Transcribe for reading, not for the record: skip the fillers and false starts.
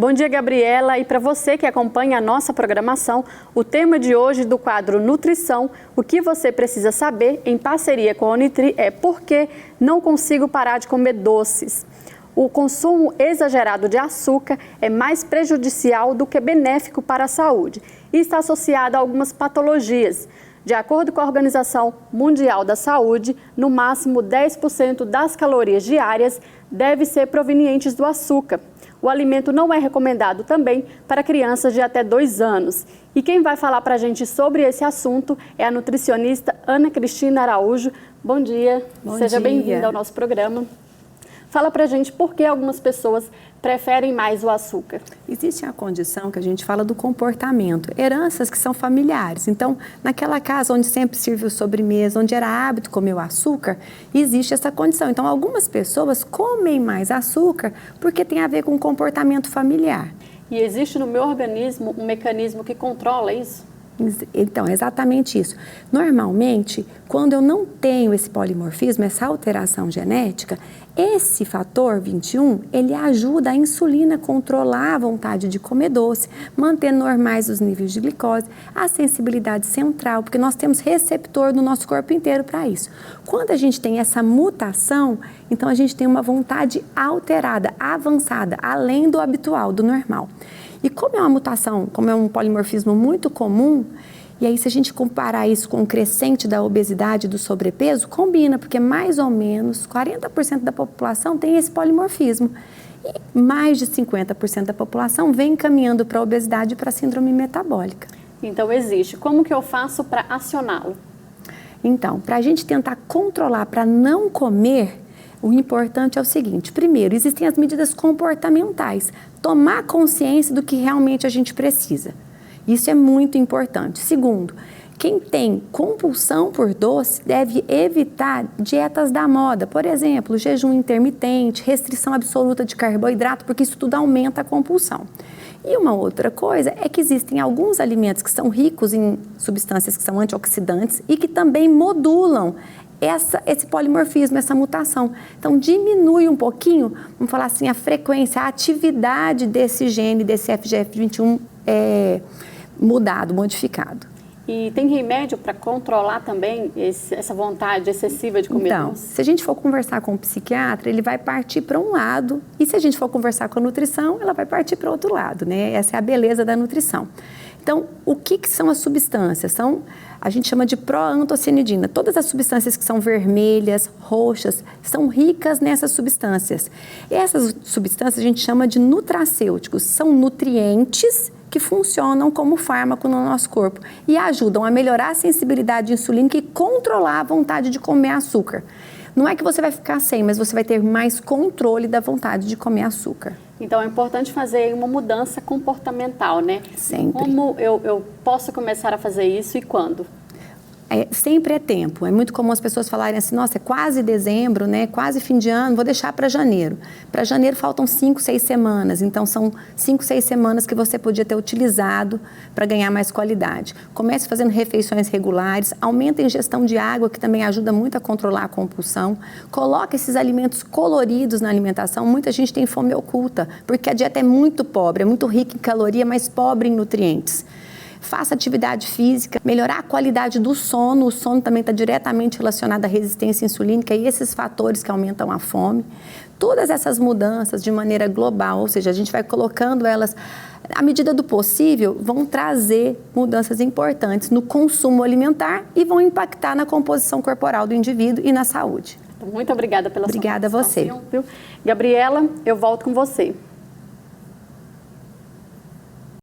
Bom dia, Gabriela. E para você que acompanha a nossa programação, o tema de hoje do quadro Nutrição, o que você precisa saber, em parceria com a Unitri, é por que não consigo parar de comer doces. O consumo exagerado de açúcar é mais prejudicial do que benéfico para a saúde e está associado a algumas patologias. De acordo com a Organização Mundial da Saúde, no máximo 10% das calorias diárias devem ser provenientes do açúcar. O alimento não é recomendado também para crianças de até 2 anos. E quem vai falar para a gente sobre esse assunto é a nutricionista Ana Cristina Araújo. Bom dia, seja bem-vinda ao nosso programa. Fala pra gente por que algumas pessoas preferem mais o açúcar. Existe a condição que a gente fala do comportamento, heranças que são familiares. Então, naquela casa onde sempre serviu sobremesa, onde era hábito comer o açúcar, existe essa condição. Então, algumas pessoas comem mais açúcar porque tem a ver com o comportamento familiar. E existe no meu organismo um mecanismo que controla isso? Então, é exatamente isso. Normalmente, quando eu não tenho esse polimorfismo, essa alteração genética, esse fator 21, ele ajuda a insulina a controlar a vontade de comer doce, manter normais os níveis de glicose, a sensibilidade central, porque nós temos receptor no nosso corpo inteiro para isso. Quando a gente tem essa mutação, então a gente tem uma vontade alterada, avançada, além do habitual, do normal. E como é uma mutação, como é um polimorfismo muito comum, e aí se a gente comparar isso com o crescente da obesidade e do sobrepeso, combina, porque mais ou menos 40% da população tem esse polimorfismo. E mais de 50% da população vem caminhando para a obesidade e para a síndrome metabólica. Então existe. Como que eu faço para acioná-lo? Então, para a gente tentar controlar, para não comer, o importante é o seguinte: primeiro, existem as medidas comportamentais, tomar consciência do que realmente a gente precisa. Isso é muito importante. Segundo, quem tem compulsão por doce deve evitar dietas da moda, por exemplo, jejum intermitente, restrição absoluta de carboidrato, porque isso tudo aumenta a compulsão. E uma outra coisa é que existem alguns alimentos que são ricos em substâncias que são antioxidantes e que também modulam esse polimorfismo, essa mutação. Então, diminui um pouquinho, vamos falar assim, a frequência, a atividade desse gene, desse FGF21 modificado. E tem remédio para controlar também essa vontade excessiva de comer doce? Então, se a gente for conversar com o psiquiatra, ele vai partir para um lado, e se a gente for conversar com a nutrição, ela vai partir para o outro lado, né? Essa é a beleza da nutrição. Então, o que são as substâncias? A gente chama de proantocianidina. Todas as substâncias que são vermelhas, roxas, são ricas nessas substâncias. E essas substâncias a gente chama de nutracêuticos. São nutrientes que funcionam como fármaco no nosso corpo e ajudam a melhorar a sensibilidade insulínica e controlar a vontade de comer açúcar. Não é que você vai ficar sem, mas você vai ter mais controle da vontade de comer açúcar. Então, é importante fazer uma mudança comportamental, né? Sempre. Como eu posso começar a fazer isso e quando? Sempre é tempo. É muito comum as pessoas falarem assim: nossa, é quase dezembro, né? Quase fim de ano, vou deixar para janeiro. Para janeiro faltam 5, 6 semanas. Então, são 5, 6 semanas que você podia ter utilizado para ganhar mais qualidade. Comece fazendo refeições regulares, aumenta a ingestão de água, que também ajuda muito a controlar a compulsão. Coloque esses alimentos coloridos na alimentação. Muita gente tem fome oculta, porque a dieta é muito pobre, é muito rica em caloria, mas pobre em nutrientes. Faça atividade física, melhorar a qualidade do sono. O sono também está diretamente relacionado à resistência insulínica e esses fatores que aumentam a fome. Todas essas mudanças de maneira global, ou seja, a gente vai colocando elas à medida do possível, vão trazer mudanças importantes no consumo alimentar e vão impactar na composição corporal do indivíduo e na saúde. Muito obrigada pela sua participação. Obrigada a você. Gabriela, eu volto com você.